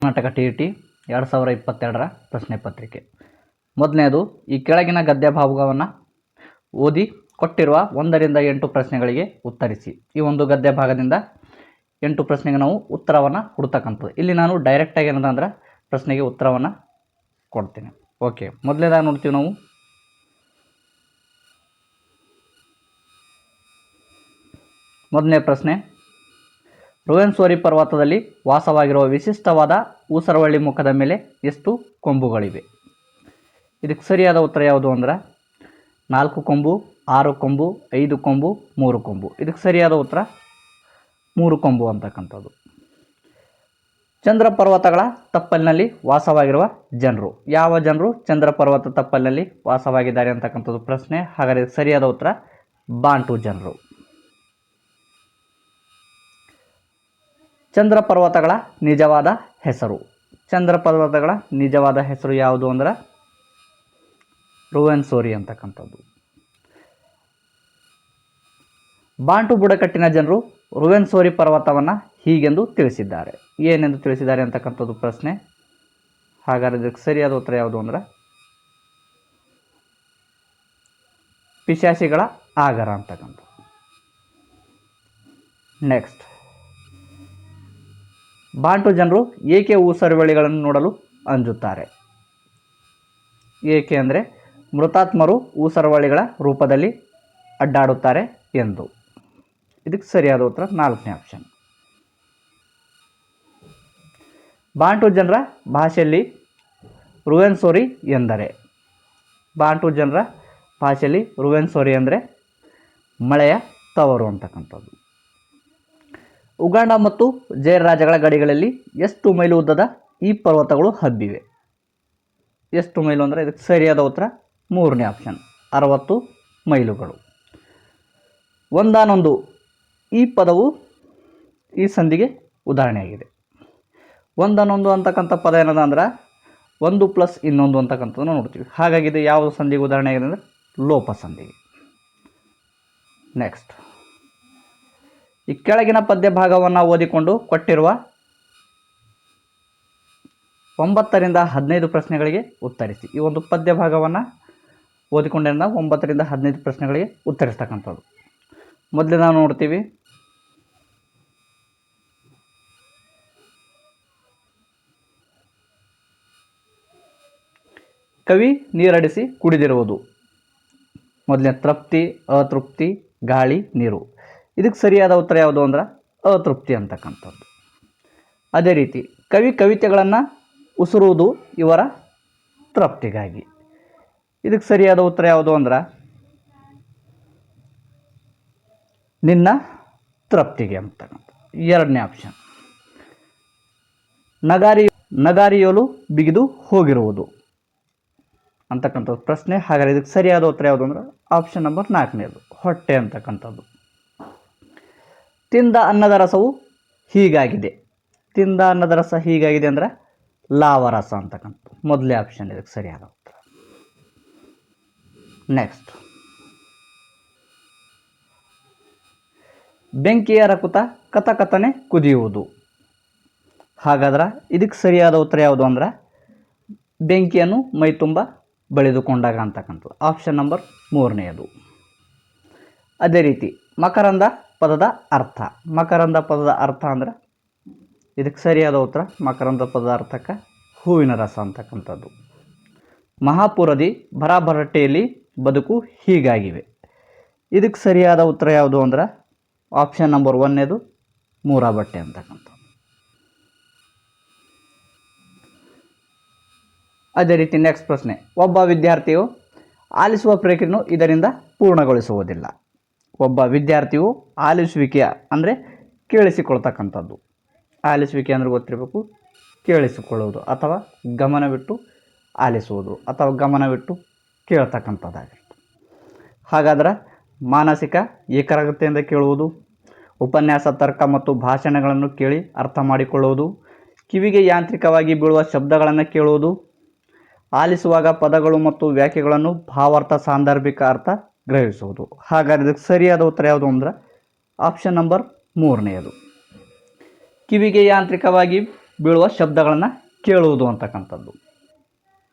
Karnataka TET 2022ರ ಪ್ರಶ್ನೆ ಪತ್ರಿಕೆ. ಮೊದಲನೇದು, ಈ ಕೆಳಗಿನ ಗದ್ಯ ಭಾಗವನ್ನು ಓದಿ ಕೊಟ್ಟಿರುವ 1ರಿಂದ 8 ಪ್ರಶ್ನೆಗಳಿಗೆ ಉತ್ತರಿಸಿ. ಈ ಒಂದು ಗದ್ಯ ಭಾಗದಿಂದ 8 ಪ್ರಶ್ನೆಗೆ ನಾವು ಉತ್ತರವನ್ನು ಹುಡುತಕ್ಕಂಥದ್ದು. ಇಲ್ಲಿ ನಾನು ಡೈರೆಕ್ಟಾಗಿ ಏನಂದ್ರೆ ಪ್ರಶ್ನೆಗೆ ಉತ್ತರವನ್ನು ಕೊಡ್ತೀನಿ. ಓಕೆ, ಮೊದಲನೇದಾಗಿ ನೋಡ್ತೀವಿ ನಾವು. ಮೊದಲನೇ ಪ್ರಶ್ನೆ, ರುವೆನ್ಸೋರಿ ಪರ್ವತದಲ್ಲಿ ವಾಸವಾಗಿರುವ ವಿಶಿಷ್ಟವಾದ ಊಸರವಳ್ಳಿ ಮುಖದ ಮೇಲೆ ಎಷ್ಟು ಕೊಂಬುಗಳಿವೆ? ಇದಕ್ಕೆ ಸರಿಯಾದ ಉತ್ತರ ಯಾವುದು ಅಂದ್ರೆ 4 ಕೊಂಬು, 6 ಕೊಂಬು, 5 ಕೊಂಬು, 3 ಕೊಂಬು. ಇದಕ್ಕೆ ಸರಿಯಾದ ಉತ್ತರ 3 ಕೊಂಬು ಅಂತಕ್ಕಂಥದ್ದು. ಚಂದ್ರ ಪರ್ವತಗಳ ತಪ್ಪಲಿನಲ್ಲಿ ವಾಸವಾಗಿರುವ ಜನರು, ಯಾವ ಜನರು ಚಂದ್ರ ಪರ್ವತ ತಪ್ಪಲಿನಲ್ಲಿ ವಾಸವಾಗಿದ್ದಾರೆ ಅಂತಕ್ಕಂಥದ್ದು ಪ್ರಶ್ನೆ. ಹಾಗಾದರೆ ಸರಿಯಾದ ಉತ್ತರ ಬಾಂಟು ಜನರು. ಚಂದ್ರ ಪರ್ವತಗಳ ನಿಜವಾದ ಹೆಸರು, ಚಂದ್ರ ಪರ್ವತಗಳ ನಿಜವಾದ ಹೆಸರು ಯಾವುದು ಅಂದ್ರೆ ರುವೆನ್ಸೋರಿ ಅಂತಕ್ಕಂಥದ್ದು. ಬಾಂಟು ಬುಡಕಟ್ಟಿನ ಜನರು ರುವೆನ್ಸೋರಿ ಪರ್ವತವನ್ನು ಹೀಗೆಂದು ತಿಳಿಸಿದ್ದಾರೆ. ಏನೆಂದು ತಿಳಿಸಿದ್ದಾರೆ ಅಂತಕ್ಕಂಥದ್ದು ಪ್ರಶ್ನೆ. ಹಾಗಾದರೆ ಇದಕ್ಕೆ ಸರಿಯಾದ ಉತ್ತರ ಯಾವುದು ಅಂದ್ರೆ ಪಿಶಾಚಿಗಳ ಆಗರ ಅಂತಕ್ಕಂಥದ್ದು. ನೆಕ್ಸ್ಟ್, ಬಾಂಟು ಜನರು ಏಕೆ ಊಸರವಳ್ಳಿಗಳನ್ನು ನೋಡಲು ಅಂಜುತ್ತಾರೆ? ಏಕೆ ಅಂದರೆ ಮೃತಾತ್ಮರು ಊಸರವಳ್ಳಿಗಳ ರೂಪದಲ್ಲಿ ಅಡ್ಡಾಡುತ್ತಾರೆ ಎಂದು. ಇದಕ್ಕೆ ಸರಿಯಾದ ಉತ್ತರ 4ನೇ ಆಪ್ಷನ್. ಬಾಂಟು ಜನರ ಭಾಷೆಯಲ್ಲಿ ರುವೆನ್ಸೋರಿ ಎಂದರೆ, ಬಾಂಟು ಜನರ ಭಾಷೆಯಲ್ಲಿ ರುವೆನ್ಸೋರಿ ಅಂದರೆ ಮಳೆಯ ತವರು ಅಂತಕ್ಕಂಥದ್ದು. ಉಗಾಂಡ ಮತ್ತು ಜೈರ್ ರಾಜ್ಯಗಳ ಗಡಿಗಳಲ್ಲಿ ಎಷ್ಟು ಮೈಲು ಉದ್ದದ ಈ ಪರ್ವತಗಳು ಹಬ್ಬಿವೆ? ಎಷ್ಟು ಮೈಲು ಅಂದರೆ ಇದಕ್ಕೆ ಸರಿಯಾದ ಉತ್ತರ 3ನೇ ಆಪ್ಷನ್ 60 ಮೈಲುಗಳು. ಒಂದಾನೊಂದು ಈ ಪದವು ಈ ಸಂಧಿಗೆ ಉದಾಹರಣೆಯಾಗಿದೆ. ಒಂದಾನೊಂದು ಅಂತಕ್ಕಂಥ ಪದ ಏನದ ಅಂದ್ರೆ 1 ಪ್ಲಸ್ ಇನ್ನೊಂದು ಅಂತಕ್ಕಂಥದ್ದನ್ನು ನೋಡ್ತೀವಿ. ಹಾಗಾಗಿ ಇದು ಯಾವ ಸಂಧಿಗೆ ಉದಾಹರಣೆಯಾಗಿದೆ ಅಂದರೆ ಲೋಪ ಸಂಧಿಗೆ. ನೆಕ್ಸ್ಟ್, ಈ ಕೆಳಗಿನ ಪದ್ಯ ಭಾಗವನ್ನು ಓದಿಕೊಂಡು ಕೊಟ್ಟಿರುವ 9ರಿಂದ 15 ಪ್ರಶ್ನೆಗಳಿಗೆ ಉತ್ತರಿಸಿ. ಈ ಒಂದು ಪದ್ಯ ಭಾಗವನ್ನು ಓದಿಕೊಂಡೇನ 9ರಿಂದ 15 ಪ್ರಶ್ನೆಗಳಿಗೆ ಉತ್ತರಿಸ್ತಕ್ಕಂಥದ್ದು. ಮೊದಲೇ ನಾವು ನೋಡ್ತೀವಿ, ಕವಿ ನೀರಡಿಸಿ ಕುಡಿದಿರುವುದು. ಮೊದಲನೇ ತೃಪ್ತಿ, ಅತೃಪ್ತಿ, ಗಾಳಿ, ನೀರು. ಇದಕ್ಕೆ ಸರಿಯಾದ ಉತ್ತರ ಯಾವುದು ಅಂದ್ರೆ ಅತೃಪ್ತಿ ಅಂತಕ್ಕಂಥದ್ದು. ಅದೇ ರೀತಿ ಕವಿ ಕವಿತೆಗಳನ್ನು ಉಸುರುವುದು ಇವರ ತೃಪ್ತಿಗಾಗಿ. ಇದಕ್ಕೆ ಸರಿಯಾದ ಉತ್ತರ ಯಾವುದು ಅಂದ್ರೆ ನಿನ್ನ ತೃಪ್ತಿಗೆ ಅಂತಕ್ಕಂಥ 2ನೇ ಆಪ್ಷನ್. ನಗಾರಿಯೋಲು ಬಿಗಿದು ಹೋಗಿರುವುದು ಅಂತಕ್ಕಂಥದ್ದು ಪ್ರಶ್ನೆ. ಹಾಗಾದರೆ ಇದಕ್ಕೆ ಸರಿಯಾದ ಉತ್ತರ ಯಾವುದು ಅಂದ್ರೆ ಆಪ್ಷನ್ ನಂಬರ್ 4ನೇದು ಹೊಟ್ಟೆ ಅಂತಕ್ಕಂಥದ್ದು. ತಿಂದ ಅನ್ನದ ರಸವು ಹೀಗಾಗಿದೆ. ತಿಂದ ಅನ್ನದ ರಸ ಹೀಗಾಗಿದೆ ಅಂದರೆ ಲಾವರಸ ಅಂತಕ್ಕಂಥದ್ದು ಮೊದಲೇ ಆಪ್ಷನ್ ಇದಕ್ಕೆ ಸರಿಯಾದ ಉತ್ತರ. ನೆಕ್ಸ್ಟ್, ಬೆಂಕಿಯ ರಕುತ ಕಥಕಥನೆ ಕುದಿಯುವುದು. ಹಾಗಾದ್ರೆ ಇದಕ್ಕೆ ಸರಿಯಾದ ಉತ್ತರ ಯಾವುದು ಅಂದ್ರೆ ಬೆಂಕಿಯನ್ನು ಮೈ ತುಂಬ ಬಳಿದುಕೊಂಡಾಗ ಅಂತಕ್ಕಂಥದ್ದು ಆಪ್ಷನ್ ನಂಬರ್ 3ನೇದು. ಅದೇ ರೀತಿ ಮಕರಂದ ಪದದ ಅರ್ಥ, ಮಕರಂದ ಪದದ ಅರ್ಥ ಅಂದ್ರೆ ಇದಕ್ಕೆ ಸರಿಯಾದ ಉತ್ತರ ಮಕರಂದ ಪದದ ಅರ್ಥಕ್ಕೆ ಹೂವಿನ ರಸ ಅಂತಕ್ಕಂಥದ್ದು. ಮಹಾಪುರದಿ ಭರಾಭರಟ್ಟೆಯಲ್ಲಿ ಬದುಕು ಹೀಗಾಗಿವೆ. ಇದಕ್ಕೆ ಸರಿಯಾದ ಉತ್ತರ ಯಾವುದು ಅಂದ್ರೆ ಆಪ್ಷನ್ ನಂಬರ್ 1ನೇದು ಮೂರಾ ಬಟ್ಟೆ ಅಂತಕ್ಕಂಥದ್ದು. ಅದೇ ರೀತಿ ನೆಕ್ಸ್ಟ್ ಪ್ರಶ್ನೆ, ಒಬ್ಬ ವಿದ್ಯಾರ್ಥಿಯು ಆಲಿಸುವ ಪ್ರಕ್ರಿಯೆಯನ್ನು ಇದರಿಂದ ಪೂರ್ಣಗೊಳಿಸುವುದಿಲ್ಲ. ಒಬ್ಬ ವಿದ್ಯಾರ್ಥಿಯು ಆಲಿಸುವಿಕೆ ಅಂದರೆ ಕೇಳಿಸಿಕೊಳ್ತಕ್ಕಂಥದ್ದು. ಆಲಿಸುವಿಕೆ ಅಂದರೆ ಗೊತ್ತಿರಬೇಕು, ಕೇಳಿಸಿಕೊಳ್ಳುವುದು ಅಥವಾ ಗಮನವಿಟ್ಟು ಆಲಿಸುವುದು ಅಥವಾ ಗಮನವಿಟ್ಟು ಕೇಳ್ತಕ್ಕಂಥದ್ದಾಗಿರುತ್ತೆ. ಹಾಗಾದ್ರೆ ಮಾನಸಿಕ ಏಕಾಗ್ರತೆಯಿಂದ ಕೇಳುವುದು, ಉಪನ್ಯಾಸ, ತರ್ಕ ಮತ್ತು ಭಾಷಣಗಳನ್ನು ಕೇಳಿ ಅರ್ಥ ಮಾಡಿಕೊಳ್ಳುವುದು, ಕಿವಿಗೆ ಯಾಂತ್ರಿಕವಾಗಿ ಬೀಳುವ ಶಬ್ದಗಳನ್ನು ಕೇಳುವುದು, ಆಲಿಸುವಾಗ ಪದಗಳು ಮತ್ತು ವ್ಯಾಖ್ಯೆಗಳನ್ನು ಭಾವಾರ್ಥ, ಸಾಂದರ್ಭಿಕ ಅರ್ಥ ಗ್ರಹಿಸುವುದು. ಹಾಗಾದರೆ ಇದಕ್ಕೆ ಸರಿಯಾದ ಉತ್ತರ ಯಾವುದು ಅಂದರೆ ಆಪ್ಷನ್ ನಂಬರ್ 3ನೇದು. ಕಿವಿಗೆ ಯಾಂತ್ರಿಕವಾಗಿ ಬೀಳುವ ಶಬ್ದಗಳನ್ನು ಕೇಳುವುದು ಅಂತಕ್ಕಂಥದ್ದು.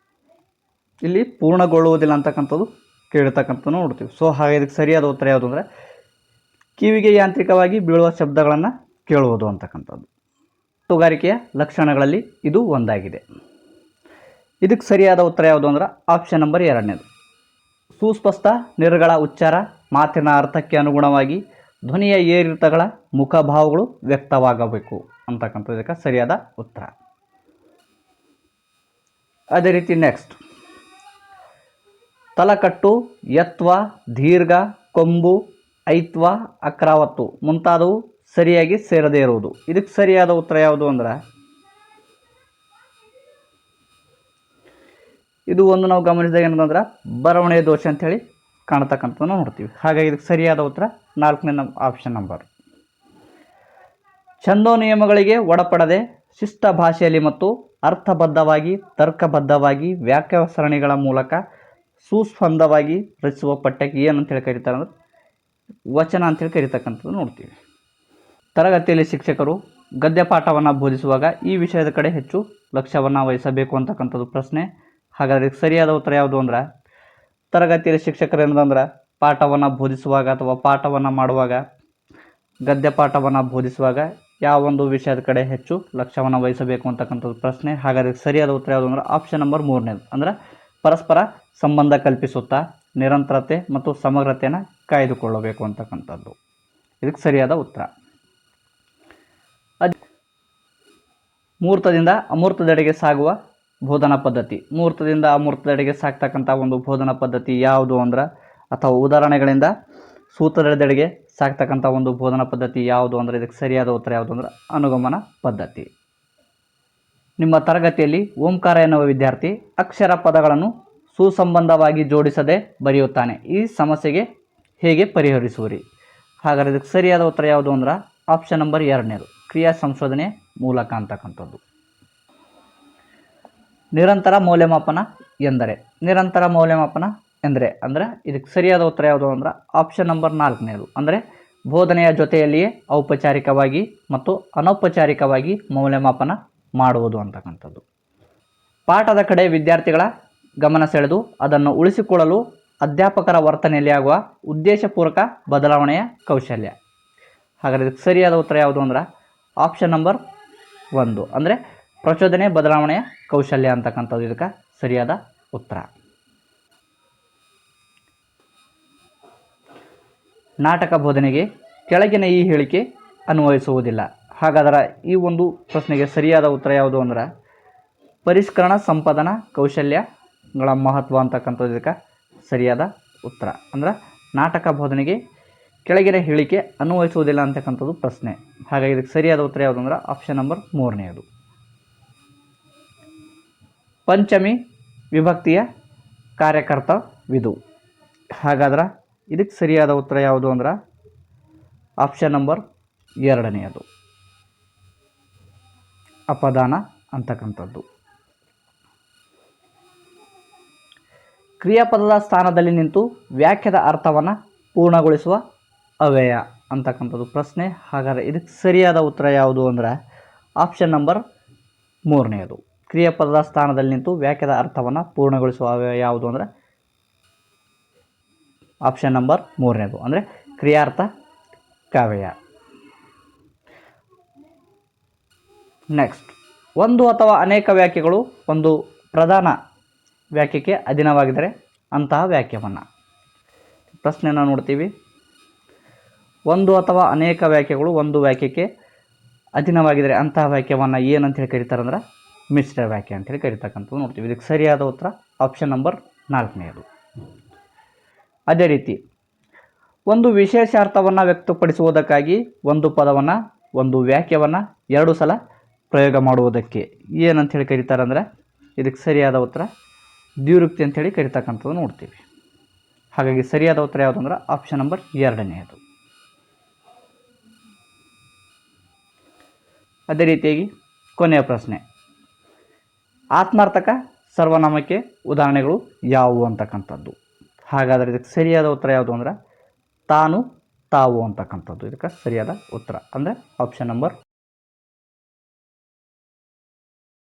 ಇಲ್ಲಿ ಪೂರ್ಣಗೊಳ್ಳುವುದಿಲ್ಲ ಅಂತಕ್ಕಂಥದ್ದು ಕೇಳ್ತಕ್ಕಂಥದ್ದು ನೋಡ್ತೀವಿ. ಸೊ ಹಾಗೆ ಇದಕ್ಕೆ ಸರಿಯಾದ ಉತ್ತರ ಯಾವುದು ಅಂದರೆ ಕಿವಿಗೆ ಯಾಂತ್ರಿಕವಾಗಿ ಬೀಳುವ ಶಬ್ದಗಳನ್ನು ಕೇಳುವುದು ಅಂತಕ್ಕಂಥದ್ದು. ಮಾತುಗಾರಿಕೆಯ ಲಕ್ಷಣಗಳಲ್ಲಿ ಇದು ಒಂದಾಗಿದೆ. ಇದಕ್ಕೆ ಸರಿಯಾದ ಉತ್ತರ ಯಾವುದು ಅಂದ್ರೆ ಆಪ್ಷನ್ ನಂಬರ್ 2ನೇದು. ಸುಸ್ಪಷ್ಟ ನಿರಗಳ ಉಚ್ಚಾರ, ಮಾತಿನ ಅರ್ಥಕ್ಕೆ ಅನುಗುಣವಾಗಿ ಧ್ವನಿಯ ಏರಿಳಿತಗಳ ಮುಖಭಾವಗಳು ವ್ಯಕ್ತವಾಗಬೇಕು ಅಂತಕ್ಕಂಥದ್ದು ಇದಕ್ಕೆ ಸರಿಯಾದ ಉತ್ತರ. ಅದೇ ರೀತಿ ನೆಕ್ಸ್ಟ್, ತಲಕಟ್ಟು, ಯತ್ವ, ದೀರ್ಘ, ಕೊಂಬು, ಐತ್ವ, ಅಕ್ರಾವತ್ತು ಮುಂತಾದವು ಸರಿಯಾಗಿ ಸೇರದೇ ಇರುವುದು. ಇದಕ್ಕೆ ಸರಿಯಾದ ಉತ್ತರ ಯಾವುದು ಅಂದ್ರೆ ಇದು ಒಂದು ನಾವು ಗಮನಿಸಿದಾಗ ಏನಂದ್ರೆ ಬರವಣಿಗೆ ದೋಷ ಅಂಥೇಳಿ ಕಾಣ್ತಕ್ಕಂಥದ್ದನ್ನು ನೋಡ್ತೀವಿ. ಹಾಗಾಗಿ ಇದಕ್ಕೆ ಸರಿಯಾದ ಉತ್ತರ 4ನೇ ಆಪ್ಷನ್ ನಂಬರ್. ಛಂದೋ ನಿಯಮಗಳಿಗೆ ಒಳಪಡದೆ ಶಿಷ್ಟ ಭಾಷೆಯಲ್ಲಿ ಮತ್ತು ಅರ್ಥಬದ್ಧವಾಗಿ ತರ್ಕಬದ್ಧವಾಗಿ ವ್ಯಾಖ್ಯ ಸರಣಿಗಳ ಮೂಲಕ ಸುಸ್ಪಂದವಾಗಿ ರಚಿಸುವ ಪಠ್ಯಕ್ಕೆ ಏನಂತೇಳಿ ಕರೀತಾರೆ ಅಂದ್ರೆ ವಚನ ಅಂತೇಳಿ ಕರೀತಕ್ಕಂಥದ್ದು ನೋಡ್ತೀವಿ. ತರಗತಿಯಲ್ಲಿ ಶಿಕ್ಷಕರು ಗದ್ಯ ಪಾಠವನ್ನು ಬೋಧಿಸುವಾಗ ಈ ವಿಷಯದ ಕಡೆ ಹೆಚ್ಚು ಲಕ್ಷ್ಯವನ್ನು ವಹಿಸಬೇಕು ಅಂತಕ್ಕಂಥದ್ದು ಪ್ರಶ್ನೆ. ಹಾಗಾದರೆ ಸರಿಯಾದ ಉತ್ತರ ಯಾವುದು ಅಂದ್ರೆ ತರಗತಿಯಲ್ಲಿ ಶಿಕ್ಷಕರು ಏನಂದ್ರೆ ಪಾಠವನ್ನು ಬೋಧಿಸುವಾಗ ಅಥವಾ ಪಾಠವನ್ನು ಮಾಡುವಾಗ ಗದ್ಯ ಪಾಠವನ್ನು ಬೋಧಿಸುವಾಗ ಯಾವ ಒಂದು ವಿಷಯದ ಕಡೆ ಹೆಚ್ಚು ಲಕ್ಷ್ಯವನ್ನು ವಹಿಸಬೇಕು ಅಂತಕ್ಕಂಥದ್ದು ಪ್ರಶ್ನೆ. ಹಾಗಾದರೆ ಸರಿಯಾದ ಉತ್ತರ ಯಾವುದು ಅಂದ್ರೆ ಆಪ್ಷನ್ ನಂಬರ್ 3ನೇದು. ಅಂದ್ರೆ ಪರಸ್ಪರ ಸಂಬಂಧ ಕಲ್ಪಿಸುತ್ತಾ ನಿರಂತರತೆ ಮತ್ತು ಸಮಗ್ರತೆಯನ್ನು ಕಾಯ್ದುಕೊಳ್ಳಬೇಕು ಅಂತಕ್ಕಂಥದ್ದು ಇದಕ್ಕೆ ಸರಿಯಾದ ಉತ್ತರ. ಮೂರ್ತದಿಂದ ಅಮೂರ್ತದೆಡೆಗೆ ಸಾಗುವ ಬೋಧನಾ ಪದ್ಧತಿ. ಮೂರ್ತದಿಂದ ಅಮೂರ್ತದೆಡೆಗೆ ಸಾಗ್ತಕ್ಕಂಥ ಒಂದು ಬೋಧನಾ ಪದ್ಧತಿ ಯಾವುದು ಅಂದ್ರೆ ಅಥವಾ ಉದಾಹರಣೆಗಳಿಂದ ಸೂತ್ರದೆಡೆಗೆ ಸಾಗ್ತಕ್ಕಂಥ ಒಂದು ಬೋಧನಾ ಪದ್ಧತಿ ಯಾವುದು ಅಂದರೆ ಇದಕ್ಕೆ ಸರಿಯಾದ ಉತ್ತರ ಯಾವುದು ಅಂದ್ರೆ ಅನುಗಮನ ಪದ್ಧತಿ. ನಿಮ್ಮ ತರಗತಿಯಲ್ಲಿ ಓಂಕಾರ ಎನ್ನುವ ವಿದ್ಯಾರ್ಥಿ ಅಕ್ಷರ ಪದಗಳನ್ನು ಸುಸಂಬಂಧವಾಗಿ ಜೋಡಿಸದೆ ಬರೆಯುತ್ತಾನೆ. ಈ ಸಮಸ್ಯೆಗೆ ಹೇಗೆ ಪರಿಹರಿಸುವಿರಿ? ಹಾಗಾದರೆ ಇದಕ್ಕೆ ಸರಿಯಾದ ಉತ್ತರ ಯಾವುದು ಅಂದ್ರೆ ಆಪ್ಷನ್ ನಂಬರ್ 2ನೇದು, ಕ್ರಿಯಾ ಸಂಶೋಧನೆ ಮೂಲಕ ಅಂತಕ್ಕಂಥದ್ದು. ನಿರಂತರ ಮೌಲ್ಯಮಾಪನ ಎಂದರೆ ನಿರಂತರ ಮೌಲ್ಯಮಾಪನ ಅಂದರೆ ಇದಕ್ಕೆ ಸರಿಯಾದ ಉತ್ತರ ಯಾವುದು ಅಂದ್ರೆ ಆಪ್ಷನ್ ನಂಬರ್ 4ನೇದು. ಅಂದರೆ ಬೋಧನೆಯ ಜೊತೆಯಲ್ಲಿಯೇ ಔಪಚಾರಿಕವಾಗಿ ಮತ್ತು ಅನೌಪಚಾರಿಕವಾಗಿ ಮೌಲ್ಯಮಾಪನ ಮಾಡುವುದು ಅಂತಕ್ಕಂಥದ್ದು. ಪಾಠದ ಕಡೆ ವಿದ್ಯಾರ್ಥಿಗಳ ಗಮನ ಸೆಳೆದು ಅದನ್ನು ಉಳಿಸಿಕೊಳ್ಳಲು ಅಧ್ಯಾಪಕರ ವರ್ತನೆಯಲ್ಲಿ ಆಗುವ ಉದ್ದೇಶಪೂರ್ವಕ ಬದಲಾವಣೆಯ ಕೌಶಲ್ಯ. ಹಾಗಾದರೆ ಇದಕ್ಕೆ ಸರಿಯಾದ ಉತ್ತರ ಯಾವುದು ಅಂದ್ರೆ ಆಪ್ಷನ್ ನಂಬರ್ 1 ಅಂದರೆ ಪ್ರಚೋದನೆ ಬದಲಾವಣೆಯ ಕೌಶಲ್ಯ ಅಂತಕ್ಕಂಥದ್ದು ಇದಕ್ಕೆ ಸರಿಯಾದ ಉತ್ತರ. ನಾಟಕ ಬೋಧನೆಗೆ ಕೆಳಗಿನ ಈ ಹೇಳಿಕೆ ಅನ್ವಯಿಸುವುದಿಲ್ಲ. ಹಾಗಾದರೆ ಈ ಒಂದು ಪ್ರಶ್ನೆಗೆ ಸರಿಯಾದ ಉತ್ತರ ಯಾವುದು ಅಂದ್ರೆ ಪರಿಷ್ಕರಣ ಸಂಪಾದನಾ ಕೌಶಲ್ಯಗಳ ಮಹತ್ವ ಅಂತಕ್ಕಂಥದ್ದು ಇದಕ್ಕೆ ಸರಿಯಾದ ಉತ್ತರ. ಅಂದ್ರೆ ನಾಟಕ ಬೋಧನೆಗೆ ಕೆಳಗಿನ ಹೇಳಿಕೆ ಅನ್ವಯಿಸುವುದಿಲ್ಲ ಅಂತಕ್ಕಂಥದ್ದು ಪ್ರಶ್ನೆ. ಹಾಗಾಗಿ ಇದಕ್ಕೆ ಸರಿಯಾದ ಉತ್ತರ ಯಾವುದು ಅಂದ್ರೆ ಆಪ್ಷನ್ ನಂಬರ್ 3ನೇದು. ಪಂಚಮಿ ವಿಭಕ್ತಿಯ ಕಾರ್ಯಕರ್ತವಿದು. ಹಾಗಾದ್ರೆ ಇದಕ್ಕೆ ಸರಿಯಾದ ಉತ್ತರ ಯಾವುದು ಅಂದ್ರೆ ಆಪ್ಷನ್ ನಂಬರ್ 2ನೇದು, ಅಪದಾನ ಅಂತಕ್ಕಂಥದ್ದು. ಕ್ರಿಯಾಪದದ ಸ್ಥಾನದಲ್ಲಿ ನಿಂತು ವಾಕ್ಯದ ಅರ್ಥವನ್ನು ಪೂರ್ಣಗೊಳಿಸುವ ಅವ್ಯಯ ಅಂತಕ್ಕಂಥದ್ದು ಪ್ರಶ್ನೆ. ಹಾಗಾದರೆ ಇದಕ್ಕೆ ಸರಿಯಾದ ಉತ್ತರ ಯಾವುದು ಅಂದರೆ ಆಪ್ಷನ್ ನಂಬರ್ 3ನೇದು, ಕ್ರಿಯಾಪದದ ಸ್ಥಾನದಲ್ಲಿ ನಿಂತು ವಾಕ್ಯದ ಅರ್ಥವನ್ನು ಪೂರ್ಣಗೊಳಿಸುವ ಅವ್ಯಯ ಯಾವುದು ಅಂದರೆ ಆಪ್ಷನ್ ನಂಬರ್ 3ನೇದು, ಅಂದರೆ ಕ್ರಿಯಾರ್ಥ ಕಾವ್ಯ. ನೆಕ್ಸ್ಟ್, ಒಂದು ಅಥವಾ ಅನೇಕ ವಾಕ್ಯಗಳು ಒಂದು ಪ್ರಧಾನ ವಾಕ್ಯಕ್ಕೆ ಅಧೀನವಾಗಿದ್ದರೆ ಅಂತಹ ವಾಕ್ಯವನ್ನು ಪ್ರಶ್ನೆಯನ್ನು ನೋಡ್ತೀವಿ. ಒಂದು ಅಥವಾ ಅನೇಕ ವಾಕ್ಯಗಳು ಒಂದು ವಾಕ್ಯಕ್ಕೆ ಅಧೀನವಾಗಿದ್ದರೆ ಅಂತಹ ವಾಕ್ಯವನ್ನು ಏನಂತೇಳಿ ಕರೀತಾರೆ ಅಂದ್ರೆ ಮಿಶ್ರ ವಾಕ್ಯ ಅಂತೇಳಿ ಕರೀತಕ್ಕಂಥದ್ದು ನೋಡ್ತೀವಿ. ಇದಕ್ಕೆ ಸರಿಯಾದ ಉತ್ತರ ಆಪ್ಷನ್ ನಂಬರ್ 4ನೇದು. ಅದೇ ರೀತಿ ಒಂದು ವಿಶೇಷ ಅರ್ಥವನ್ನು ವ್ಯಕ್ತಪಡಿಸುವುದಕ್ಕಾಗಿ ಒಂದು ಪದವನ್ನು ಒಂದು ವಾಕ್ಯವನ್ನು 2 ಸಲ ಪ್ರಯೋಗ ಮಾಡುವುದಕ್ಕೆ ಏನಂತೇಳಿ ಕರೀತಾರೆ ಅಂದರೆ ಇದಕ್ಕೆ ಸರಿಯಾದ ಉತ್ತರ ದ್ವಿರುಕ್ತಿ ಅಂತೇಳಿ ಕರೀತಕ್ಕಂಥದ್ದು ನೋಡ್ತೀವಿ. ಹಾಗಾಗಿ ಸರಿಯಾದ ಉತ್ತರ ಯಾವುದು ಅಂದ್ರೆ ಆಪ್ಷನ್ ನಂಬರ್ 2ನೇದು. ಅದೇ ರೀತಿಯಾಗಿ ಕೊನೆಯ ಪ್ರಶ್ನೆ, ಆತ್ಮಾರ್ಥಕ ಸರ್ವನಾಮಕ್ಕೆ ಉದಾಹರಣೆಗಳು ಯಾವುವು ಅಂತಕ್ಕಂಥದ್ದು. ಹಾಗಾದರೆ ಇದಕ್ಕೆ ಸರಿಯಾದ ಉತ್ತರ ಯಾವುದು ಅಂದ್ರೆ ತಾನು ತಾವು ಅಂತಕ್ಕಂಥದ್ದು ಇದಕ್ಕೆ ಸರಿಯಾದ ಉತ್ತರ, ಅಂದರೆ ಆಪ್ಷನ್ ನಂಬರ್